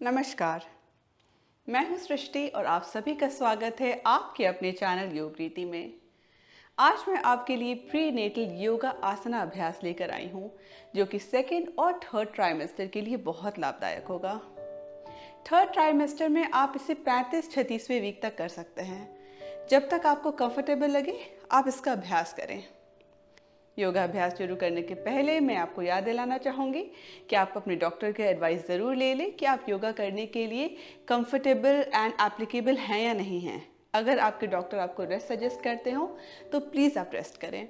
नमस्कार, मैं हूं सृष्टि और आप सभी का स्वागत है आपके अपने चैनल योग रीति में। आज मैं आपके लिए प्री नेटल योगा आसना अभ्यास लेकर आई हूं, जो कि सेकेंड और थर्ड ट्राइमेस्टर के लिए बहुत लाभदायक होगा। थर्ड ट्राइमेस्टर में आप इसे 35-36वें वीक तक कर सकते हैं। जब तक आपको कंफर्टेबल लगे आप इसका अभ्यास करें। योगा अभ्यास शुरू करने के पहले मैं आपको याद दिलाना चाहूँगी कि आप अपने डॉक्टर के एडवाइस ज़रूर ले लें कि आप योगा करने के लिए कंफर्टेबल एंड एप्लीकेबल हैं या नहीं हैं। अगर आपके डॉक्टर आपको रेस्ट सजेस्ट करते हो तो प्लीज़ आप रेस्ट करें।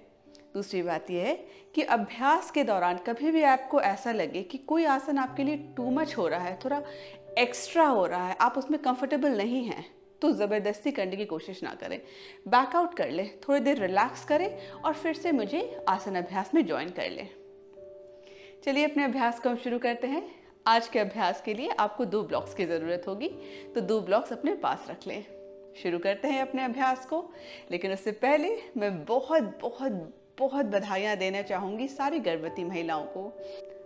दूसरी बात यह है कि अभ्यास के दौरान कभी भी आपको ऐसा लगे कि कोई आसन आपके लिए टू मच हो रहा है, थोड़ा एक्स्ट्रा हो रहा है, आप उसमें कंफर्टेबल नहीं हैं, तो ज़बरदस्ती करने की कोशिश ना करें। बैकआउट कर लें, थोड़ी देर रिलैक्स करें और फिर से मुझे आसन अभ्यास में ज्वाइन कर लें। चलिए अपने अभ्यास को हम शुरू करते हैं। आज के अभ्यास के लिए आपको 2 ब्लॉक्स की ज़रूरत होगी, तो 2 ब्लॉक्स अपने पास रख लें। शुरू करते हैं अपने अभ्यास को, लेकिन उससे पहले मैं बहुत बहुत बहुत बधाइयाँ देना चाहूँगी सारी गर्भवती महिलाओं को।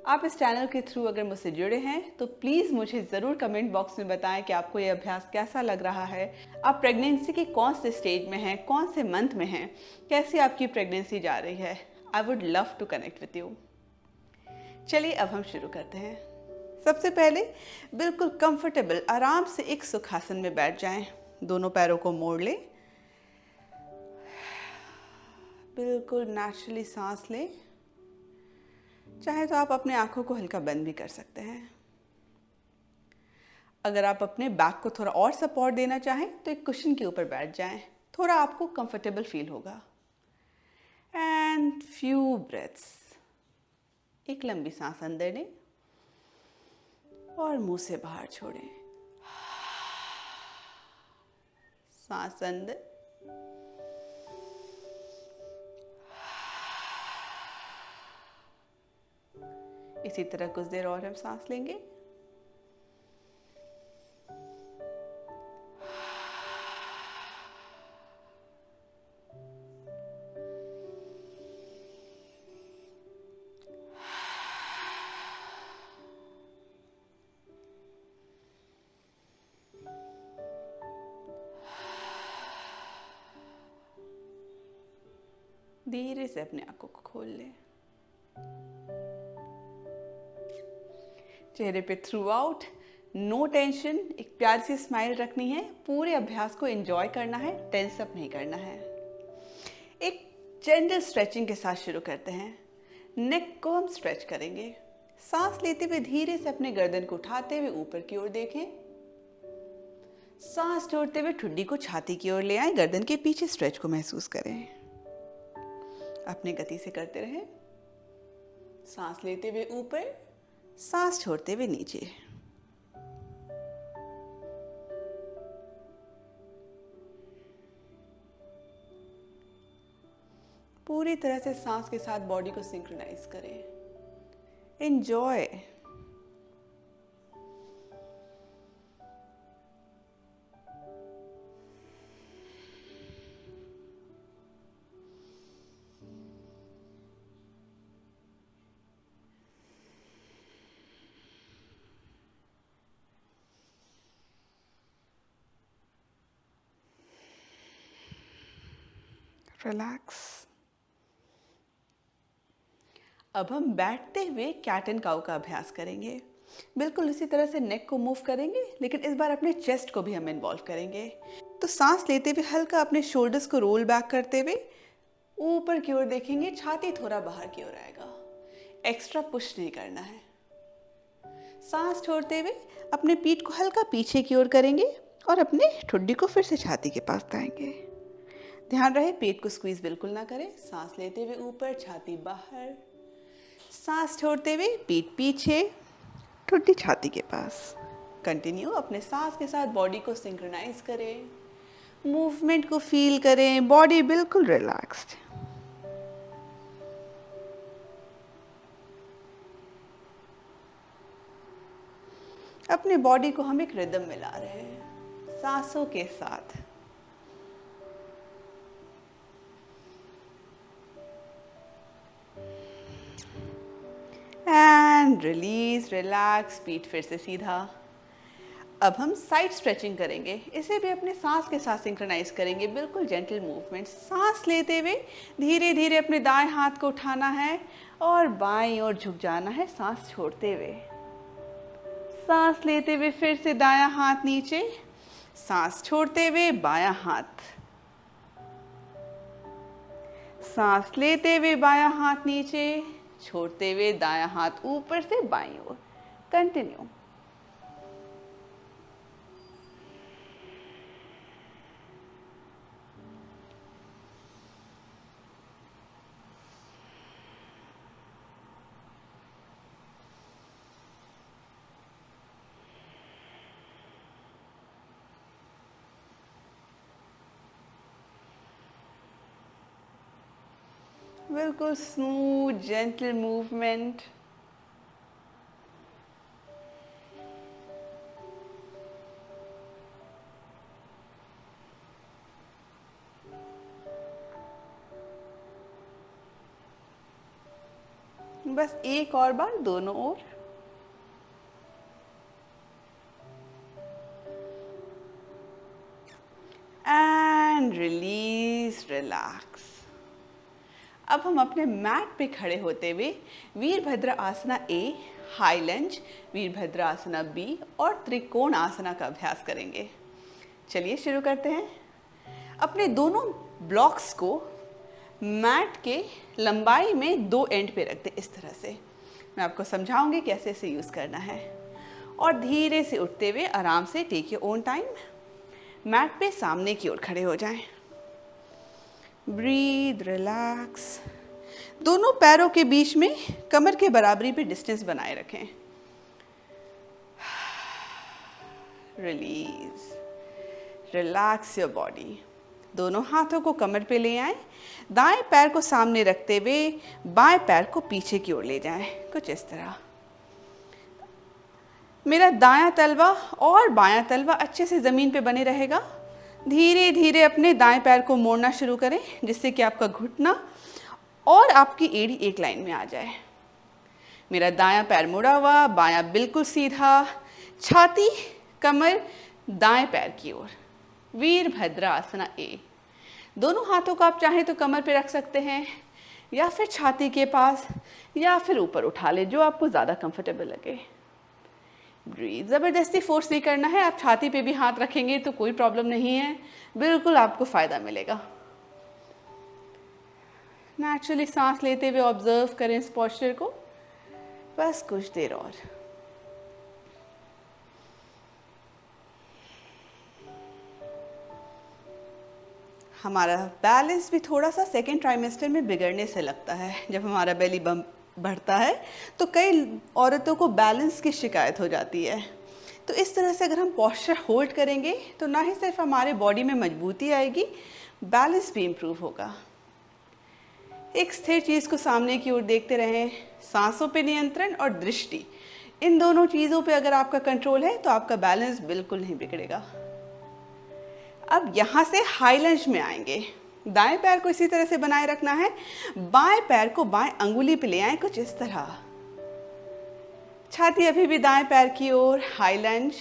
आप इस चैनल के थ्रू अगर मुझसे जुड़े हैं तो प्लीज़ मुझे ज़रूर कमेंट बॉक्स में बताएं कि आपको ये अभ्यास कैसा लग रहा है। आप प्रेगनेंसी के कौन से स्टेज में हैं, कौन से मंथ में हैं, कैसी आपकी प्रेगनेंसी जा रही है। I would love to connect with you. चलिए अब हम शुरू करते हैं। सबसे पहले बिल्कुल कंफर्टेबल आराम से एक सुखासन में बैठ जाएं। दोनों पैरों को मोड़ लें, बिल्कुल नेचुरली सांस लें। चाहे तो आप अपने आंखों को हल्का बंद भी कर सकते हैं। अगर आप अपने बैक को थोड़ा और सपोर्ट देना चाहें तो एक कुशन के ऊपर बैठ जाएं, थोड़ा आपको कंफर्टेबल फील होगा। एंड फ्यू ब्रेथ्स, एक लंबी सांस अंदर लें और मुंह से बाहर छोड़ें। सांस अंदर, इसी तरह कुछ देर और हम सांस लेंगे। धीरे से अपने आंखों को खोल लें। चेहरे पे थ्रू आउट नो टेंशन, एक प्यारी सी स्माइल रखनी है। पूरे अभ्यास को एंजॉय करना है, टेंस अप नहीं करना है। एक जेंटल स्ट्रेचिंग के साथ शुरू करते हैं। नेक को हम स्ट्रेच करेंगे। सांस लेते हुए धीरे से अपने गर्दन को उठाते हुए ऊपर की ओर देखें। सांस छोड़ते हुए ठुड्डी को छाती की ओर ले आए, गर्दन के पीछे स्ट्रेच को महसूस करें। अपनी गति से करते रहें। सांस लेते हुए ऊपर, सांस छोड़ते हुए नीचे। पूरी तरह से सांस के साथ बॉडी को सिंक्रोनाइज करें। एंजॉय। रिलैक्स। अब हम बैठते हुए कैट एंड काउ का अभ्यास करेंगे। बिल्कुल इसी तरह से नेक को मूव करेंगे, लेकिन इस बार अपने चेस्ट को भी हम इन्वॉल्व करेंगे। तो सांस लेते हुए हल्का अपने शोल्डर्स को रोल बैक करते हुए ऊपर की ओर देखेंगे, छाती थोड़ा बाहर की ओर आएगा। एक्स्ट्रा पुश नहीं करना है। सांस छोड़ते हुए अपने पीठ को हल्का पीछे की ओर करेंगे और अपने ठुड्डी को फिर से छाती के पास लाएंगे। ध्यान रहे पेट को स्क्वीज बिल्कुल ना करें। सांस लेते हुए ऊपर, छाती बाहर। सांस छोड़ते हुए पीठ पीछे, ठुड्डी छाती के पास। कंटिन्यू अपने सांस के साथ बॉडी को सिंक्रोनाइज करें, मूवमेंट को फील करें, बॉडी बिल्कुल रिलैक्स्ड। अपने बॉडी को हम एक रिदम मिला रहे हैं सांसों के साथ। एंड रिलीज, रिलैक्स, पीठ फिर से सीधा। अब हम साइड स्ट्रेचिंग करेंगे। इसे भी अपने सांस के साथ सिंक्रोनाइज करेंगे, बिल्कुल जेंटल मूवमेंट। सांस लेते हुए धीरे धीरे अपने दाएं हाथ को उठाना है और बाईं ओर झुक जाना है सांस छोड़ते हुए। सांस लेते हुए फिर से दायां हाथ नीचे, सांस छोड़ते हुए बायां हाथ, सांस लेते हुए बायां हाथ नीचे, छोड़ते हुए दायां हाथ ऊपर से बाईं ओर। कंटिन्यू। बिल्कुल स्मूथ जेंटल मूवमेंट। बस एक और बार दोनों ओर। And release, relax. अब हम अपने मैट पे खड़े होते हुए वीरभद्र आसना ए, हाई लंज, वीरभद्र आसना बी और त्रिकोण आसना का अभ्यास करेंगे। चलिए शुरू करते हैं। अपने दोनों ब्लॉक्स को मैट के लंबाई में 2 एंड पे रख दें, इस तरह से। मैं आपको समझाऊंगी कैसे इसे यूज़ करना है। और धीरे से उठते हुए आराम से take your own time mat पे सामने की ओर खड़े हो जाएं। Breathe, relax. दोनों पैरों के बीच में कमर के बराबरी पे डिस्टेंस बनाए रखें। Release, relax your body. दोनों हाथों को कमर पे ले आएं। दाएं पैर को सामने रखते हुए बाएं पैर को पीछे की ओर ले जाएं, कुछ इस तरह। मेरा दायां तलवा और बायां तलवा अच्छे से ज़मीन पे बने रहेगा। धीरे धीरे अपने दाएं पैर को मोड़ना शुरू करें, जिससे कि आपका घुटना और आपकी एड़ी एक लाइन में आ जाए। मेरा दायां पैर मुड़ा हुआ, बायां बिल्कुल सीधा, छाती कमर दाएं पैर की ओर। वीरभद्र आसना ए। दोनों हाथों को आप चाहें तो कमर पे रख सकते हैं, या फिर छाती के पास, या फिर ऊपर उठा ले, जो आपको ज़्यादा कंफर्टेबल लगे। ब्रीथ, ज़बरदस्ती फोर्स नहीं करना है। आप छाती पे भी हाथ रखेंगे तो कोई प्रॉब्लम नहीं है, बिल्कुल आपको फ़ायदा मिलेगा। नेचुरली सांस लेते हुए ऑब्जर्व करें इस पोस्चर को, बस कुछ देर और। हमारा बैलेंस भी थोड़ा सा सेकेंड ट्राइमेस्टर में बिगड़ने से लगता है। जब हमारा बेली बम्प बढ़ता है तो कई औरतों को बैलेंस की शिकायत हो जाती है। तो इस तरह से अगर हम पोस्चर होल्ड करेंगे तो ना ही सिर्फ हमारे बॉडी में मजबूती आएगी, बैलेंस भी इम्प्रूव होगा। एक स्थिर चीज़ को सामने की ओर देखते रहें। सांसों पे नियंत्रण और दृष्टि, इन दोनों चीज़ों पे अगर आपका कंट्रोल है तो आपका बैलेंस बिल्कुल नहीं बिगड़ेगा। अब यहाँ से हाई लंज में आएंगे। दाएं पैर को इसी तरह से बनाए रखना है। बाएं पैर को बाएं अंगुली पे ले आए, कुछ इस तरह। छाती अभी भी दाएं पैर की ओर, हाई लंज।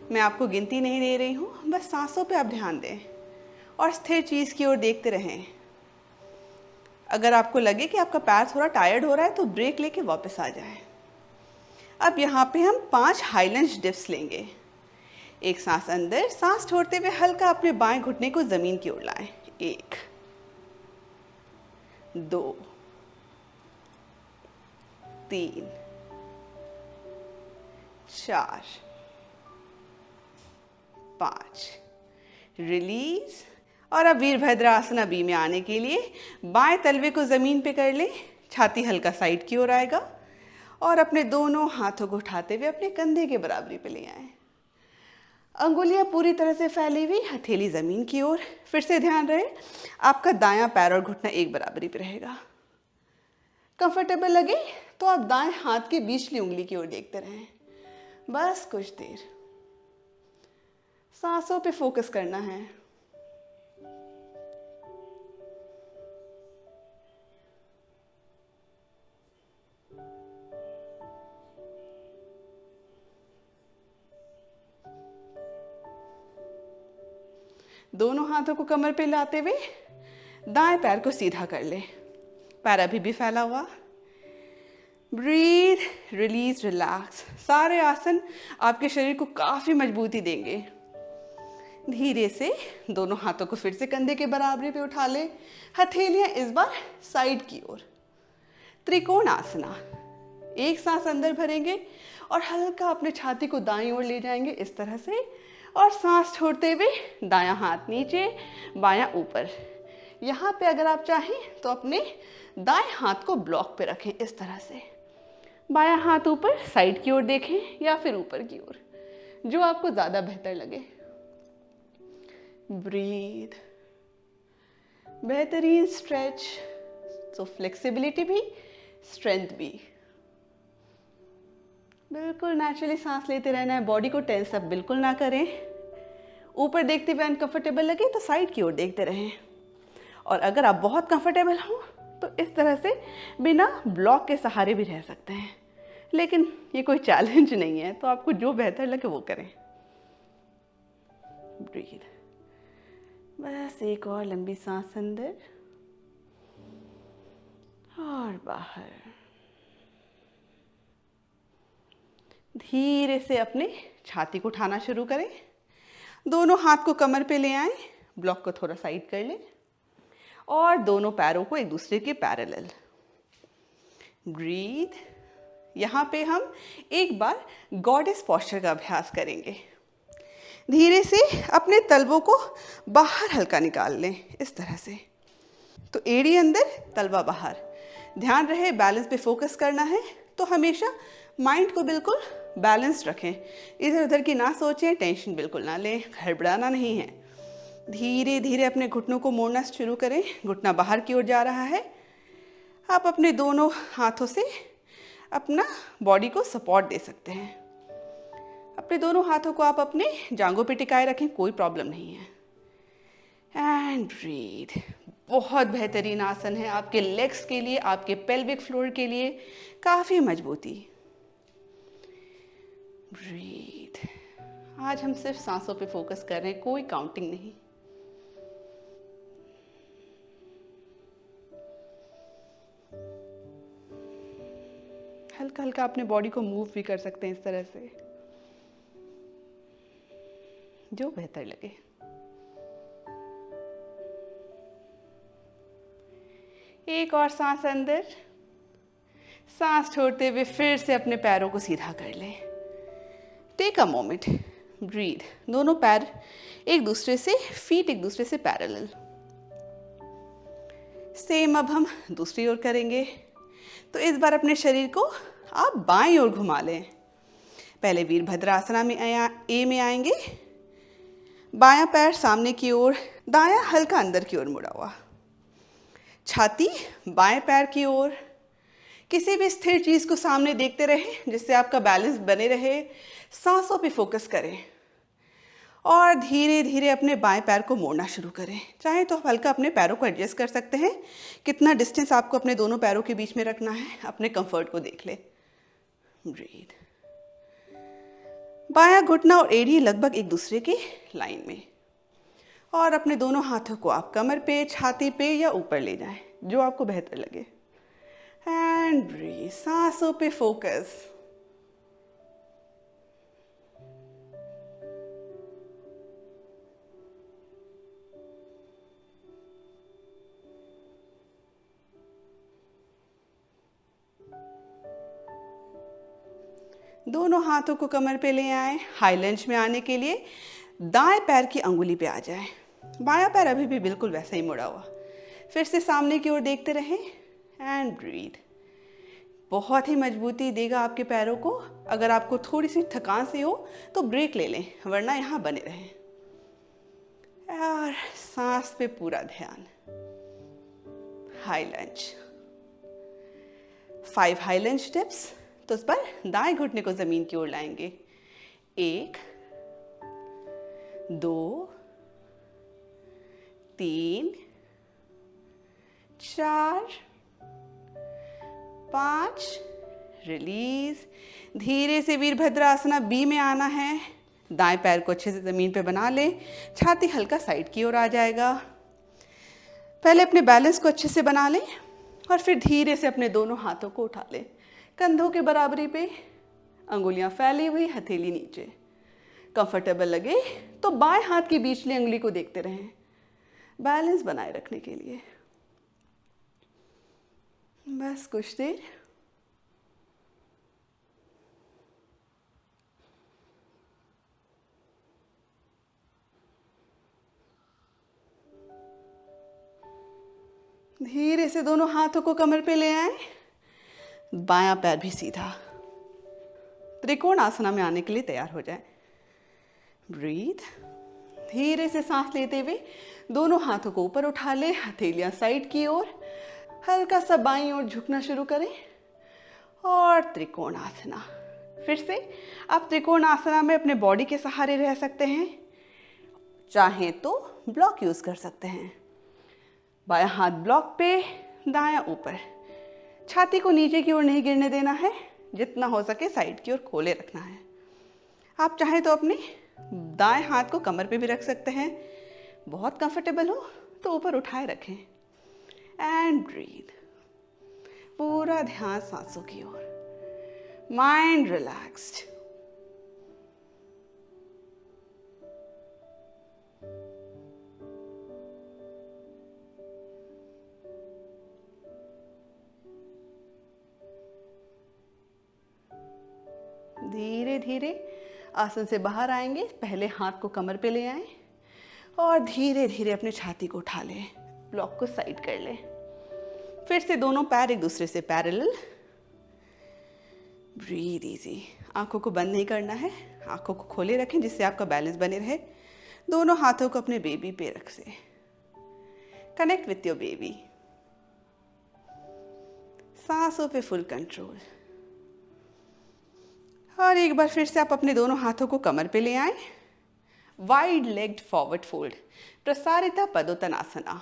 मैं आपको गिनती नहीं दे रही हूँ, बस सांसों पे आप ध्यान दें और स्थिर चीज़ की ओर देखते रहें। अगर आपको लगे कि आपका पैर थोड़ा टायर्ड हो रहा है तो ब्रेक लेके वापस आ जाए। अब यहाँ पे हम 5 हाई लंज डिप्स लेंगे। एक सांस अंदर, सांस छोड़ते हुए हल्का अपने बाएं घुटने को जमीन की ओर लाएं। 1, 2, 3, 4, 5। रिलीज। और अब वीरभद्र आसना बी में आने के लिए बाएं तलवे को जमीन पे कर लें। छाती हल्का साइड की ओर आएगा और अपने दोनों हाथों को उठाते हुए अपने कंधे के बराबरी पे ले आएं। अंगुलियां पूरी तरह से फैली हुई, हथेली जमीन की ओर। फिर से ध्यान रहे आपका दायां पैर और घुटना एक बराबरी पे रहेगा। कंफर्टेबल लगे तो आप दाएं हाथ की बीचली उंगली की ओर देखते रहें। बस कुछ देर सांसों पे फोकस करना है। दोनों हाथों को कमर पे लाते हुए दाएं पैर को सीधा कर ले, पैर अभी भी फैला हुआ। Breathe, release, relax. सारे आसन आपके शरीर को काफी मजबूती देंगे। धीरे से दोनों हाथों को फिर से कंधे के बराबरी पे उठा ले, हथेलियां इस बार साइड की ओर। त्रिकोण आसना। एक सांस अंदर भरेंगे और हल्का अपने छाती को दाईं ओर ले जाएंगे इस तरह से, और सांस छोड़ते हुए दायां हाथ नीचे, बायां ऊपर। यहाँ पे अगर आप चाहें तो अपने दाएं हाथ को ब्लॉक पे रखें इस तरह से, बायां हाथ ऊपर साइड की ओर देखें या फिर ऊपर की ओर, जो आपको ज़्यादा बेहतर लगे। ब्रीथ, बेहतरीन स्ट्रेच, तो फ्लेक्सिबिलिटी भी, स्ट्रेंथ भी। बिल्कुल नेचुरली सांस लेते रहना है, बॉडी को टेंस अप बिल्कुल ना करें। ऊपर देखते हुए अनकंफर्टेबल लगे तो साइड की ओर देखते रहें, और अगर आप बहुत कंफर्टेबल हो तो इस तरह से बिना ब्लॉक के सहारे भी रह सकते हैं, लेकिन ये कोई चैलेंज नहीं है, तो आपको जो बेहतर लगे वो करें। ब्रीथ, बस एक और लंबी सांस अंदर और बाहर। धीरे से अपने छाती को उठाना शुरू करें, दोनों हाथ को कमर पे ले आएं, ब्लॉक को थोड़ा साइड कर लें और दोनों पैरों को एक दूसरे के पैरेलल। ब्रीथ। यहाँ पे हम एक बार गॉडेस पोस्चर का अभ्यास करेंगे। धीरे से अपने तलवों को बाहर हल्का निकाल लें इस तरह से, तो एड़ी अंदर, तलवा बाहर। ध्यान रहे बैलेंस पे फोकस करना है, तो हमेशा माइंड को बिल्कुल बैलेंस रखें, इधर उधर की ना सोचें, टेंशन बिल्कुल ना लें, हड़बड़ाना नहीं है। धीरे धीरे अपने घुटनों को मोड़ना शुरू करें, घुटना बाहर की ओर जा रहा है। आप अपने दोनों हाथों से अपना बॉडी को सपोर्ट दे सकते हैं। अपने दोनों हाथों को आप अपने जांघों पे टिकाए रखें, कोई प्रॉब्लम नहीं है। And breathe. बहुत बेहतरीन आसन है आपके लेग्स के लिए, आपके पेल्विक फ्लोर के लिए, काफ़ी मजबूती। ब्रीथ। आज हम सिर्फ सांसों पे फोकस कर रहे हैं, कोई काउंटिंग नहीं। हल्का हल्का अपने बॉडी को मूव भी कर सकते हैं इस तरह से, जो बेहतर लगे। एक और सांस अंदर, सांस छोड़ते हुए फिर से अपने पैरों को सीधा कर लें। Take a moment, breathe. दोनों पैर एक दूसरे से, फीट एक दूसरे से पैरेलल। सेम अब हम दूसरी ओर करेंगे, तो इस बार अपने शरीर को आप बाईं ओर घुमा लें। पहले वीरभद्रासना में ए में आएंगे, बायां पैर सामने की ओर, दायां हल्का अंदर की ओर मुड़ा हुआ, छाती बाएं पैर की ओर। किसी भी स्थिर चीज को सामने देखते रहें जिससे आपका बैलेंस बने रहे। सांसों पे फोकस करें और धीरे धीरे अपने बाएं पैर को मोड़ना शुरू करें। चाहे तो आप हल्का अपने पैरों को एडजस्ट कर सकते हैं, कितना डिस्टेंस आपको अपने दोनों पैरों के बीच में रखना है, अपने कंफर्ट को देख ले। ब्रीथ। बायां घुटना और एड़ी लगभग एक दूसरे के लाइन में, और अपने दोनों हाथों को आप कमर पे, छाती पे या ऊपर ले जाएं, जो आपको बेहतर लगे। And breathe. सांसों पे फोकस। दोनों हाथों को कमर पे ले आए। हाई लंज में आने के लिए दाएं पैर की अंगुली पे आ जाएं, बायां पैर अभी भी बिल्कुल वैसा ही मुड़ा हुआ। फिर से सामने की ओर देखते रहें एंड ब्रीथ। बहुत ही मजबूती देगा आपके पैरों को। अगर आपको थोड़ी सी थकान सी हो तो ब्रेक ले लें, वरना यहाँ बने रहें। और सांस पे पूरा ध्यान। हाई लंज। 5 हाई लंज स्टेप्स, तो उस पर दाएं घुटने को जमीन की ओर लाएंगे। 1, 2, 3, 4, 5, रिलीज। धीरे से वीरभद्रासना बी में आना है। दाएं पैर को अच्छे से ज़मीन पे बना लें, छाती हल्का साइड की ओर आ जाएगा। पहले अपने बैलेंस को अच्छे से बना लें और फिर धीरे से अपने दोनों हाथों को उठा लें, कंधों के बराबरी पे, अंगुलियां फैली हुई, हथेली नीचे। कंफर्टेबल लगे तो बाएं हाथ की बीचली अंगुली को देखते रहें, बैलेंस बनाए रखने के लिए। बस कुछ देर। धीरे से दोनों हाथों को कमर पे ले आए, बायां पैर भी सीधा। त्रिकोण आसना में आने के लिए तैयार हो जाए। ब्रीथ। धीरे से सांस लेते हुए दोनों हाथों को ऊपर उठा ले, हथेलियां साइड की ओर, हल्का सा बाईं ओर झुकना शुरू करें और त्रिकोण आसना। फिर से आप त्रिकोण आसना में अपने बॉडी के सहारे रह सकते हैं, चाहें तो ब्लॉक यूज कर सकते हैं। बायां हाथ ब्लॉक पे, दायां ऊपर। छाती को नीचे की ओर नहीं गिरने देना है, जितना हो सके साइड की ओर खोले रखना है। आप चाहें तो अपने दाएं हाथ को कमर पे भी रख सकते हैं, बहुत कंफर्टेबल हो तो ऊपर उठाए रखें। And breathe. पूरा ध्यान सांसों की ओर, माइंड रिलैक्स्ड। धीरे धीरे आसन से बाहर आएंगे। पहले हाथ को कमर पे ले आएं और धीरे धीरे अपने छाती को उठा लें, ब्लॉक को साइड कर लें। फिर से दोनों पैर एक दूसरे से पैरेलल। Breathe easy. आंखों को बंद नहीं करना है, आंखों को खोले रखें जिससे आपका बैलेंस बने रहे। दोनों हाथों को अपने बेबी पे रख से कनेक्ट विथ योर बेबी। सांसों पे फुल कंट्रोल। और एक बार फिर से आप अपने दोनों हाथों को कमर पे ले आएं। Wide legged forward fold, Prasarita Padottanasana.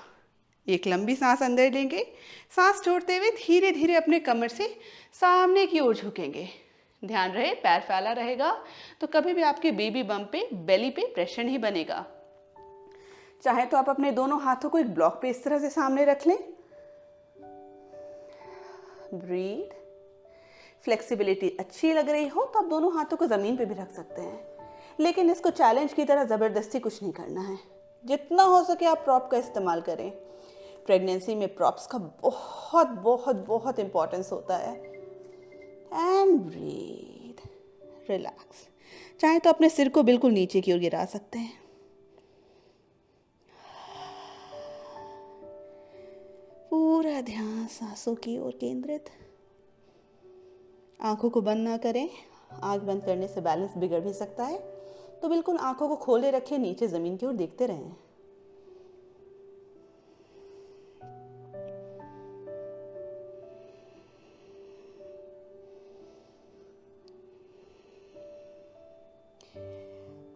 एक लंबी सांस अंदर लेंगे, सांस छोड़ते हुए धीरे धीरे अपने कमर से सामने की ओर झुकेंगे। ध्यान रहे पैर फैला रहेगा तो कभी भी आपके बेबी बम पे, बेली पे प्रेशर नहीं बनेगा। चाहे तो आप अपने दोनों हाथों को एक ब्लॉक पे इस तरह से सामने रख लें। ब्रीथ। फ्लेक्सिबिलिटी अच्छी लग रही हो तो आप दोनों हाथों को ज़मीन पे भी रख सकते हैं, लेकिन इसको चैलेंज की तरह ज़बरदस्ती कुछ नहीं करना है। जितना हो सके आप प्रॉप का इस्तेमाल करें। प्रेगनेंसी में प्रॉप्स का बहुत बहुत बहुत इम्पोर्टेंस होता है। And breathe, relax. चाहे तो अपने सिर को बिल्कुल नीचे की ओर गिरा सकते हैं। पूरा ध्यान सांसों की ओर केंद्रित। आंखों को बंद ना करें, आंख बंद करने से बैलेंस बिगड़ भी सकता है, तो बिल्कुल आंखों को खोले रखें, नीचे जमीन की ओर देखते रहें।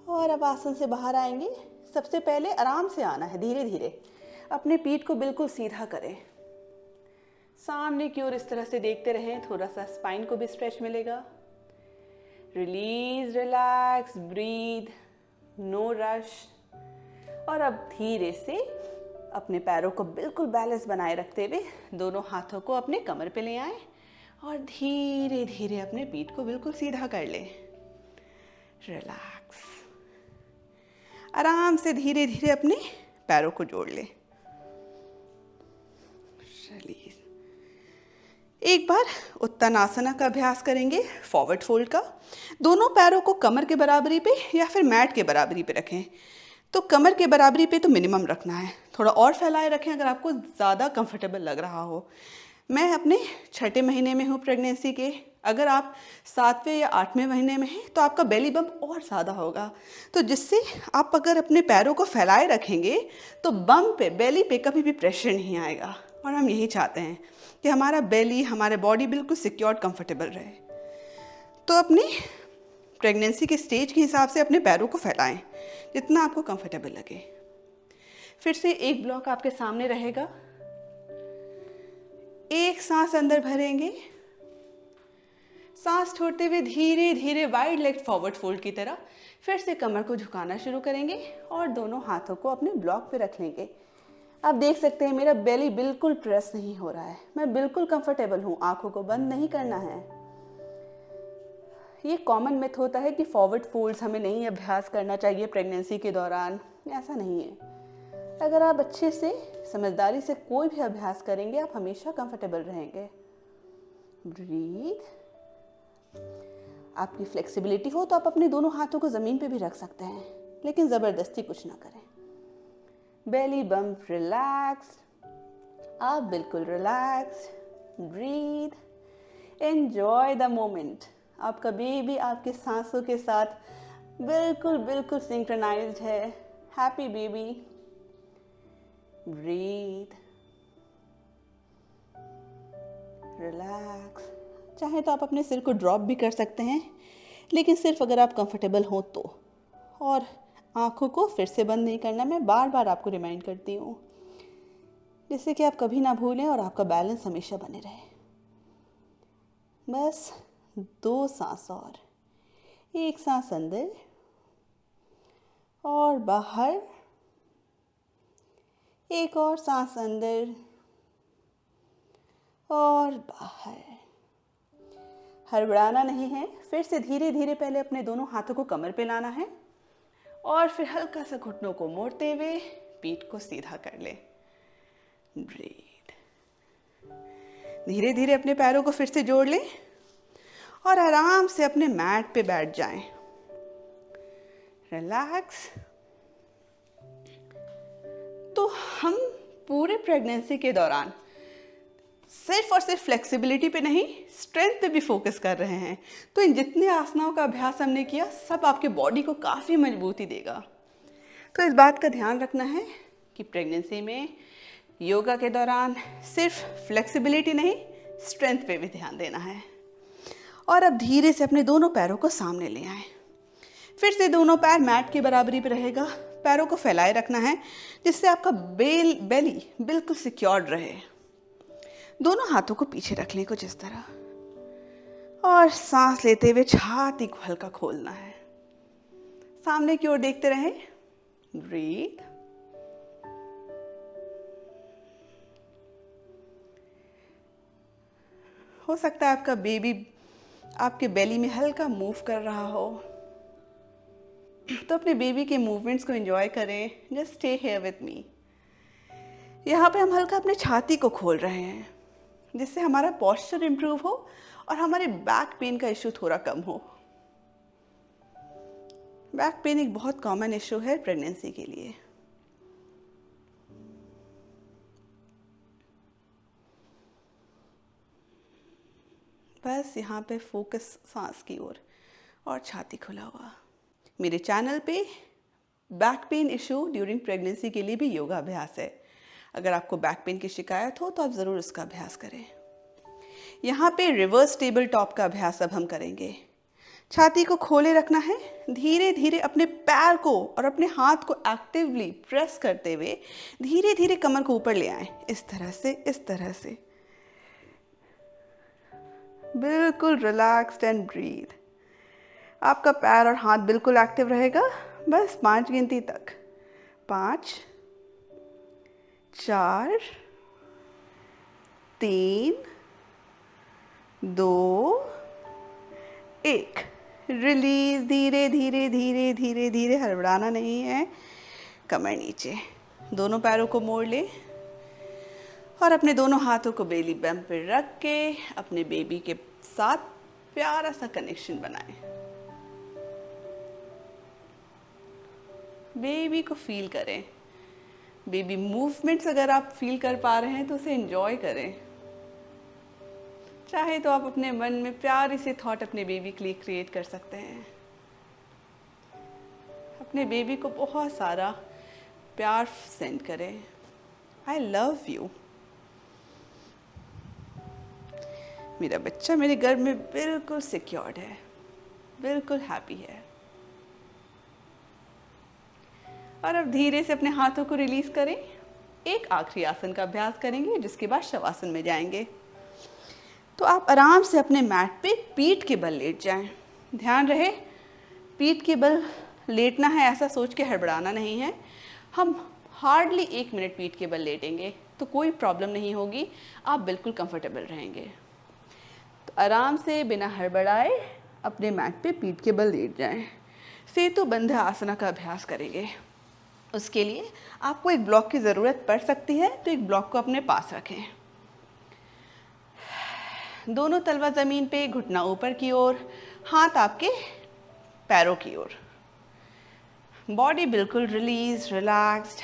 और अब आसन से बाहर आएंगे। सबसे पहले आराम से आना है, धीरे धीरे। अपने पीठ को बिल्कुल सीधा करें, सामने की ओर इस तरह से देखते रहें, थोड़ा सा स्पाइन को भी स्ट्रेच मिलेगा। Release, relax, breathe, no rush. और अब धीरे से अपने पैरों को बिल्कुल बैलेंस बनाए रखते हुए दोनों हाथों को अपने कमर पे ले आएं और धीरे धीरे अपने पीठ को बिल्कुल सीधा कर लें। रिलैक्स। आराम से धीरे धीरे अपने पैरों को जोड़ लें। रिलीज। एक बार उत्तानासना का अभ्यास करेंगे, फॉरवर्ड फोल्ड का। दोनों पैरों को कमर के बराबरी पे या फिर मैट के बराबरी पे रखें। तो कमर के बराबरी पे तो मिनिमम रखना है, थोड़ा और फैलाए रखें अगर आपको ज़्यादा कंफर्टेबल लग रहा हो। मैं अपने 6ठे महीने में हूँ प्रेगनेंसी के। अगर आप 7वें या 8वें महीने में हैं तो आपका बेली बम्प और ज़्यादा होगा, तो जिससे आप अगर अपने पैरों को फैलाए रखेंगे तो बम पे, बेली पे कभी भी प्रेशर नहीं आएगा। और हम यही चाहते हैं कि हमारा बेली, हमारे बॉडी बिल्कुल सिक्योर्ड, कंफर्टेबल रहे। तो अपनी प्रेगनेंसी के स्टेज के हिसाब से अपने पैरों को फैलाएं जितना आपको कंफर्टेबल लगे। फिर से एक ब्लॉक आपके सामने रहेगा। एक सांस अंदर भरेंगे, सांस छोड़ते हुए धीरे धीरे वाइड लेग फॉरवर्ड फोल्ड की तरह फिर से कमर को झुकाना शुरू करेंगे और दोनों हाथों को अपने ब्लॉक पे रख लेंगे। आप देख सकते हैं मेरा बेली बिल्कुल प्रेस नहीं हो रहा है, मैं बिल्कुल कंफर्टेबल हूँ, आंखों को बंद नहीं करना है। ये कॉमन मिथ होता है कि फॉरवर्ड फोल्ड्स हमें नहीं अभ्यास करना चाहिए प्रेगनेंसी के दौरान, ऐसा नहीं है। अगर आप अच्छे से समझदारी से कोई भी अभ्यास करेंगे आप हमेशा कंफर्टेबल रहेंगे। ब्रीथ। आपकी फ्लेक्सिबिलिटी हो तो आप अपने दोनों हाथों को ज़मीन पे भी रख सकते हैं, लेकिन ज़बरदस्ती कुछ ना करें। बेली बम्प रिलैक्स, आप बिल्कुल relax. Breathe, enjoy the moment. आपका बेबी आपके सांसों के साथ बिल्कुल बिल्कुल सिंक्रोनाइज्ड है। Happy baby. Breathe, relax. चाहे तो आप अपने सिर को ड्रॉप भी कर सकते हैं, लेकिन सिर्फ अगर आप कंफर्टेबल हो तो। और आंखों को फिर से बंद नहीं करना, मैं बार बार आपको रिमाइंड करती हूँ, जिससे कि आप कभी ना भूलें और आपका बैलेंस हमेशा बने रहे। बस 2 सांस और, एक सांस अंदर और बाहर, एक और सांस अंदर और बाहर। हड़बड़ाना नहीं है। फिर से धीरे धीरे पहले अपने दोनों हाथों को कमर पे लाना है और फिर हल्का सा घुटनों को मोड़ते हुए पीठ को सीधा कर ले। ब्रीथ। धीरे धीरे अपने पैरों को फिर से जोड़ लें और आराम से अपने मैट पे बैठ जाएं। रिलैक्स। तो हम पूरे प्रेगनेंसी के दौरान सिर्फ और सिर्फ फ्लेक्सिबिलिटी पे नहीं, स्ट्रेंथ पे भी फोकस कर रहे हैं। तो इन जितने आसनों का अभ्यास हमने किया सब आपके बॉडी को काफ़ी मजबूती देगा। तो इस बात का ध्यान रखना है कि प्रेगनेंसी में योगा के दौरान सिर्फ फ्लेक्सिबिलिटी नहीं, स्ट्रेंथ पे भी ध्यान देना है। और अब धीरे से अपने दोनों पैरों को सामने ले आएं। फिर से दोनों पैर मैट के बराबरी पे रहेगा। पैरों को फैलाए रखना है जिससे आपका बेली बिल्कुल सिक्योर्ड रहे। दोनों हाथों को पीछे रख लें कुछ इस तरह और सांस लेते हुए छाती को हल्का खोलना है। सामने की ओर देखते रहें। ब्रीथ। हो सकता है आपका बेबी आपके बेली में हल्का मूव कर रहा हो, तो अपने बेबी के मूवमेंट्स को एंजॉय करें। Just stay here with me. यहाँ पे हम हल्का अपने छाती को खोल रहे हैं जिससे हमारा पोस्चर इम्प्रूव हो और हमारे बैक पेन का इशू थोड़ा कम हो। बैक पेन एक बहुत कॉमन इशू है प्रेगनेंसी के लिए। बस यहाँ पे फोकस सांस की ओर और छाती खुला हुआ। मेरे चैनल पे back pain issue during pregnancy के लिए भी योगा अभ्यास है। अगर आपको बैक पेन की शिकायत हो तो आप ज़रूर इसका अभ्यास करें। यहाँ पे रिवर्स टेबल टॉप का अभ्यास अब हम करेंगे। छाती को खोले रखना है। धीरे धीरे अपने पैर को और अपने हाथ को एक्टिवली प्रेस करते हुए धीरे धीरे कमर को ऊपर ले आएं। इस तरह से, इस तरह से। बिल्कुल रिलैक्स्ड एंड ब्रीथ। आपका पैर और हाथ बिल्कुल एक्टिव रहेगा। बस 5 गिनती तक। 5, 4, 3, 2, 1। रिलीज। धीरे धीरे धीरे धीरे धीरे, हड़बड़ाना नहीं है। कमर नीचे, दोनों पैरों को मोड़ ले और अपने दोनों हाथों को बेली बम्प पे रख के अपने बेबी के साथ प्यारा सा कनेक्शन बनाएं। बेबी को फील करें। बेबी मूवमेंट्स अगर आप फील कर पा रहे हैं तो उसे एंजॉय करें। चाहे तो आप अपने मन में प्यारी सी थॉट अपने बेबी के लिए क्रिएट कर सकते हैं। अपने बेबी को बहुत सारा प्यार सेंड करें। आई लव यू। मेरा बच्चा मेरे गर्भ में बिल्कुल सिक्योर्ड है, बिल्कुल हैप्पी है। और अब धीरे से अपने हाथों को रिलीज करें। एक आखिरी आसन का अभ्यास करेंगे जिसके बाद शवासन में जाएंगे। तो आप आराम से अपने मैट पे पीठ के बल लेट जाएं। ध्यान रहे पीठ के बल लेटना है, ऐसा सोच के हड़बड़ाना नहीं है। हम हार्डली 1 मिनट पीठ के बल लेटेंगे तो कोई प्रॉब्लम नहीं होगी, आप बिल्कुल कंफर्टेबल रहेंगे। तो आराम से बिना हड़बड़ाए अपने मैट पे पीठ के बल लेट जाएं। सेतु बंध आसना का अभ्यास करेंगे। उसके लिए आपको एक ब्लॉक की ज़रूरत पड़ सकती है, तो एक ब्लॉक को अपने पास रखें। दोनों तलवा ज़मीन पे, घुटना ऊपर की ओर, हाथ आपके पैरों की ओर। बॉडी बिल्कुल रिलीज, रिलैक्स्ड,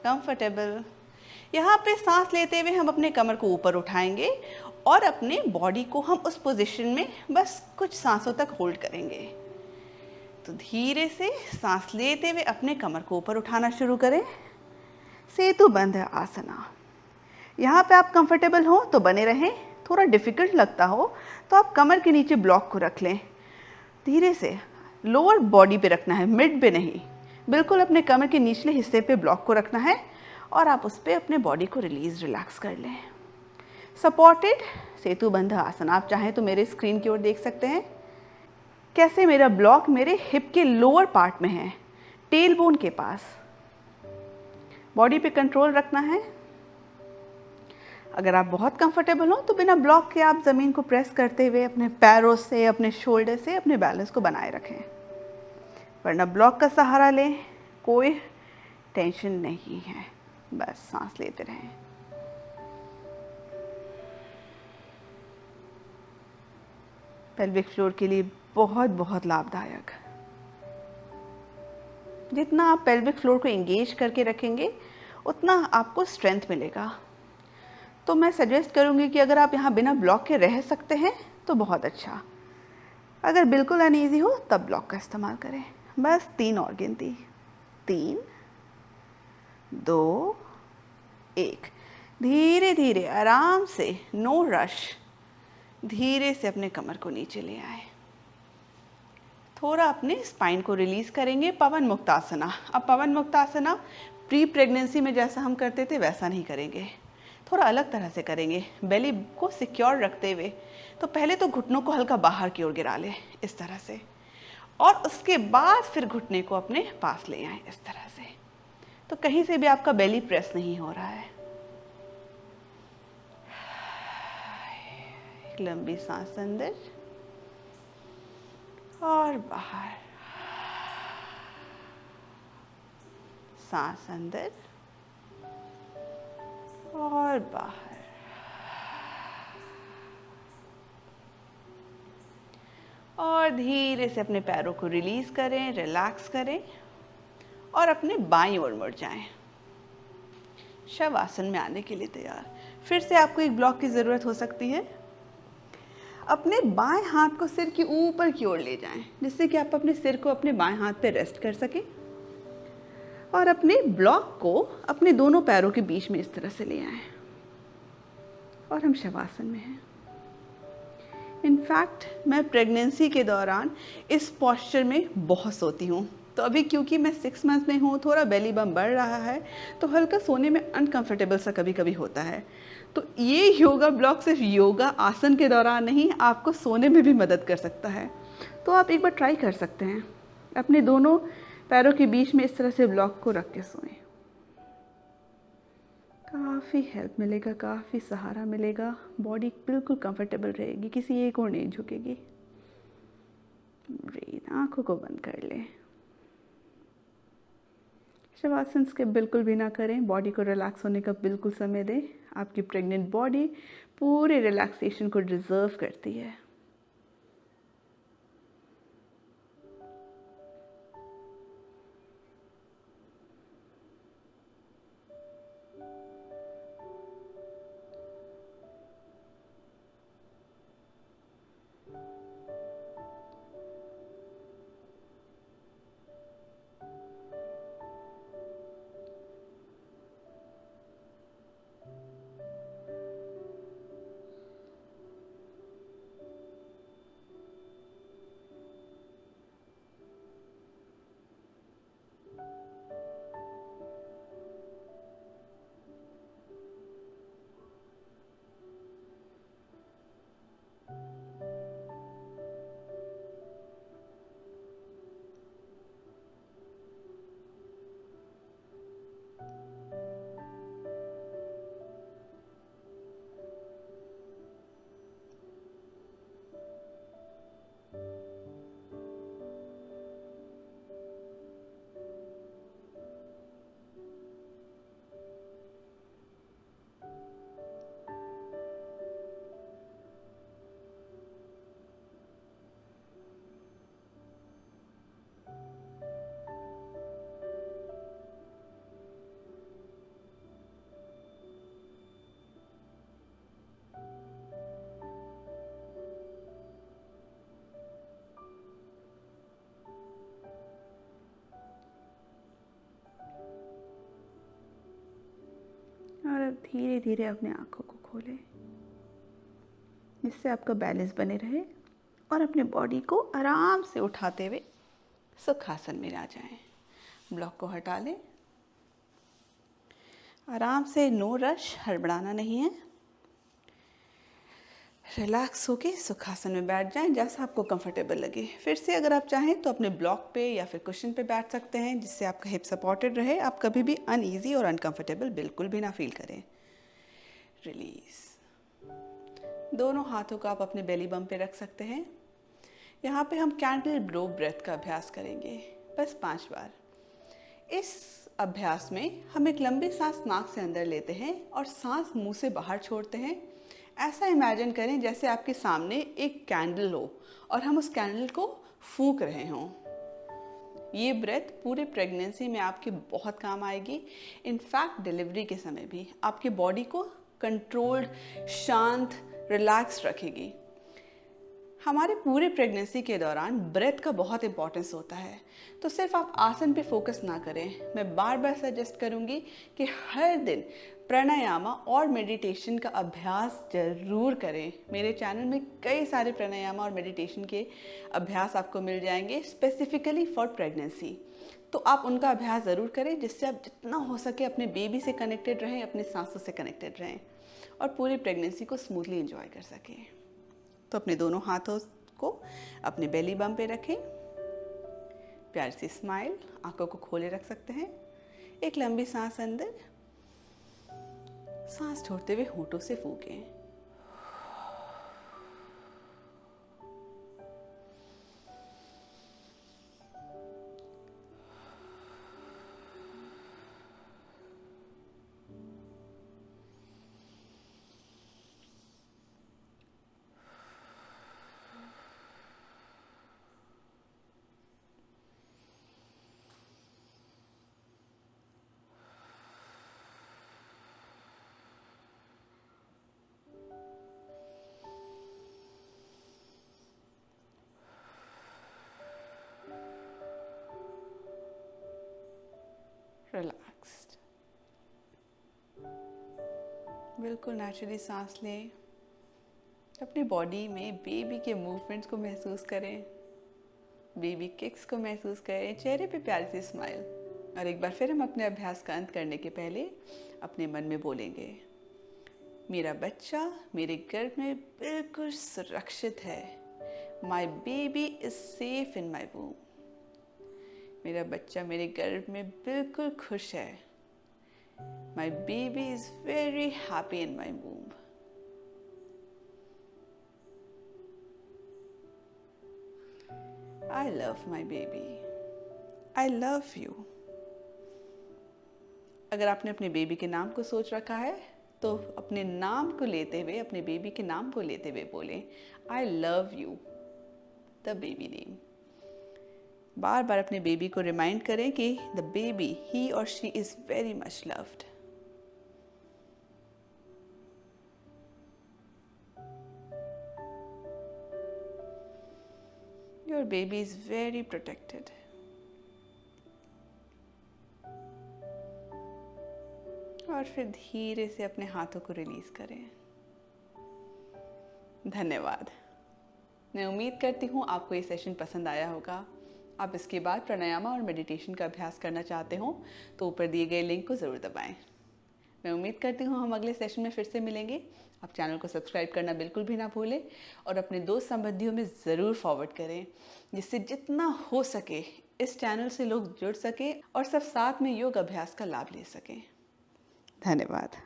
कंफर्टेबल। यहाँ पे सांस लेते हुए हम अपने कमर को ऊपर उठाएंगे और अपने बॉडी को हम उस पोजीशन में बस कुछ सांसों तक होल्ड करेंगे। तो धीरे से सांस लेते हुए अपने कमर को ऊपर उठाना शुरू करें। सेतु बंध आसना। यहाँ पे आप कंफर्टेबल हो तो बने रहें, थोड़ा डिफिकल्ट लगता हो तो आप कमर के नीचे ब्लॉक को रख लें। धीरे से लोअर बॉडी पे रखना है, मिड पे नहीं, बिल्कुल अपने कमर के निचले हिस्से पे ब्लॉक को रखना है और आप उस पर अपने बॉडी को रिलीज, रिलैक्स कर लें। सपोर्टेड सेतु बंध आसन। आप चाहें तो मेरे स्क्रीन की ओर देख सकते हैं कैसे मेरा ब्लॉक मेरे हिप के लोअर पार्ट में है, टेल बोन के पास। बॉडी पे कंट्रोल रखना है। अगर आप बहुत कंफर्टेबल हो तो बिना ब्लॉक के आप ज़मीन को प्रेस करते हुए अपने पैरों से, अपने शोल्डर से अपने बैलेंस को बनाए रखें, वरना ब्लॉक का सहारा लें, कोई टेंशन नहीं है, बस सांस लेते रहें। पेल्विक फ्लोर के लिए बहुत बहुत लाभदायक। जितना आप पेल्विक फ्लोर को एंगेज करके रखेंगे उतना आपको स्ट्रेंथ मिलेगा। तो मैं सजेस्ट करूँगी कि अगर आप यहाँ बिना ब्लॉक के रह सकते हैं तो बहुत अच्छा, अगर बिल्कुल अनईजी हो तब ब्लॉक का इस्तेमाल करें। बस 3 और गिनती, 3, 2, 1। धीरे धीरे आराम से, नो रश, धीरे से अपने कमर को नीचे ले आए। थोड़ा अपने स्पाइन को रिलीज करेंगे। पवन मुक्तासना। अब पवन मुक्तासना प्री प्रेगनेंसी में जैसा हम करते थे वैसा नहीं करेंगे, थोड़ा अलग तरह से करेंगे, बेली को सिक्योर रखते हुए। तो पहले तो घुटनों को हल्का बाहर की ओर गिरा लें इस तरह से, और उसके बाद फिर घुटने को अपने पास ले आए इस तरह से। तो कहीं से भी आपका बेली प्रेस नहीं हो रहा है। एक लंबी सांस अंदर और बाहर, सांस अंदर और बाहर। और धीरे से अपने पैरों को रिलीज करें, रिलैक्स करें और अपने बाईं ओर मुड़ जाएं। शवासन में आने के लिए तैयार। फिर से आपको एक ब्लॉक की ज़रूरत हो सकती है। अपने बाएं हाथ को सिर के ऊपर की ओर ले जाएं, जिससे कि आप अपने सिर को अपने बाएं हाथ पे रेस्ट कर सकें और अपने ब्लॉक को अपने दोनों पैरों के बीच में इस तरह से ले आएं और हम शवासन में हैं। इनफैक्ट मैं प्रेगनेंसी के दौरान इस पोस्चर में बहुत सोती हूँ। तो अभी क्योंकि मैं 6 मंथ में हूँ, थोड़ा बेली बम बढ़ रहा है, तो हल्का सोने में अनकंफर्टेबल सा कभी कभी होता है। तो ये योगा ब्लॉक सिर्फ योगा आसन के दौरान नहीं, आपको सोने में भी मदद कर सकता है। तो आप एक बार ट्राई कर सकते हैं, अपने दोनों पैरों के बीच में इस तरह से ब्लॉक को रख के सोएं। काफ़ी हेल्प मिलेगा, काफ़ी सहारा मिलेगा, बॉडी बिल्कुल कंफर्टेबल रहेगी, किसी एक और नहीं झुकेगी। ब्रीथ, आंखों को बंद कर लें। शवासन स्किप बिल्कुल भी ना करें, बॉडी को रिलैक्स होने का बिल्कुल समय दें। आपकी प्रेग्नेंट बॉडी पूरे रिलैक्सेशन को डिज़र्व करती है। धीरे धीरे अपने आँखों को खोलें, जिससे आपका बैलेंस बने रहे और अपने बॉडी को आराम से उठाते हुए सुखासन में आ जाएं। ब्लॉक को हटा लें। आराम से, नो रश, हड़बड़ाना नहीं है। रिलैक्स होके सुखासन में बैठ जाएं, जैसा आपको कंफर्टेबल लगे। फिर से अगर आप चाहें तो अपने ब्लॉक पे या फिर कुशन पे बैठ सकते हैं, जिससे आपका हिप सपोर्टेड रहे। आप कभी भी अनईजी और अनकंफर्टेबल बिल्कुल भी ना फील करें। रिलीज। दोनों हाथों को आप अपने बेली बम पे रख सकते हैं। यहाँ पे हम कैंडल ब्लो ब्रेथ का अभ्यास करेंगे, बस 5 बार। इस अभ्यास में हम एक लंबी सांस नाक से अंदर लेते हैं और सांस मुंह से बाहर छोड़ते हैं। ऐसा इमेजिन करें जैसे आपके सामने एक कैंडल हो और हम उस कैंडल को फूंक रहे हों। ये ब्रेथ पूरे प्रेगनेंसी में आपके बहुत काम आएगी। इनफैक्ट डिलीवरी के समय भी आपके बॉडी को कंट्रोल्ड, शांत, रिलैक्स रखेगी। हमारे पूरे प्रेगनेंसी के दौरान ब्रेथ का बहुत इंपॉर्टेंस होता है, तो सिर्फ आप आसन पे फोकस ना करें। मैं बार बार सजेस्ट करूंगी कि हर दिन प्राणायामा और मेडिटेशन का अभ्यास जरूर करें। मेरे चैनल में कई सारे प्राणायामा और मेडिटेशन के अभ्यास आपको मिल जाएंगे स्पेसिफिकली फॉर प्रेगनेंसी, तो आप उनका अभ्यास ज़रूर करें, जिससे आप जितना हो सके अपने बेबी से कनेक्टेड रहें, अपने सांसों से कनेक्टेड रहें और पूरी प्रेगनेंसी को स्मूथली एंजॉय कर सकें। तो अपने दोनों हाथों को अपने बेली बम पे रखें। प्यार से स्माइल, आंखों को खोले रख सकते हैं। एक लंबी सांस अंदर, सांस छोड़ते हुए होठों से फूकें। रिलैक्स्ड, बिल्कुल नेचुरली सांस लें। अपनी बॉडी में बेबी के मूवमेंट्स को महसूस करें, बेबी किक्स को महसूस करें, चेहरे पे प्यारी सी स्माइल। और एक बार फिर हम अपने अभ्यास का अंत करने के पहले अपने मन में बोलेंगे, मेरा बच्चा मेरे गर्भ में बिल्कुल सुरक्षित है। My baby is safe in my womb. मेरा बच्चा मेरे गर्भ में बिल्कुल खुश है। My baby is very happy in my womb. I love my baby. I love you. अगर आपने अपने बेबी के नाम को सोच रखा है तो अपने नाम को लेते हुए, अपने बेबी के नाम को लेते हुए बोलें, I love you, the baby name. बार बार अपने बेबी को रिमाइंड करें कि द बेबी, ही और she is very much loved. Your baby is very protected. और फिर धीरे से अपने हाथों को रिलीज करें। धन्यवाद। मैं उम्मीद करती हूँ आपको ये सेशन पसंद आया होगा। आप इसके बाद प्राणायामा और मेडिटेशन का अभ्यास करना चाहते हो तो ऊपर दिए गए लिंक को ज़रूर दबाएं। मैं उम्मीद करती हूँ हम अगले सेशन में फिर से मिलेंगे। आप चैनल को सब्सक्राइब करना बिल्कुल भी ना भूलें और अपने दोस्त संबंधियों में ज़रूर फॉरवर्ड करें, जिससे जितना हो सके इस चैनल से लोग जुड़ सकें और सब साथ में योग अभ्यास का लाभ ले सकें। धन्यवाद।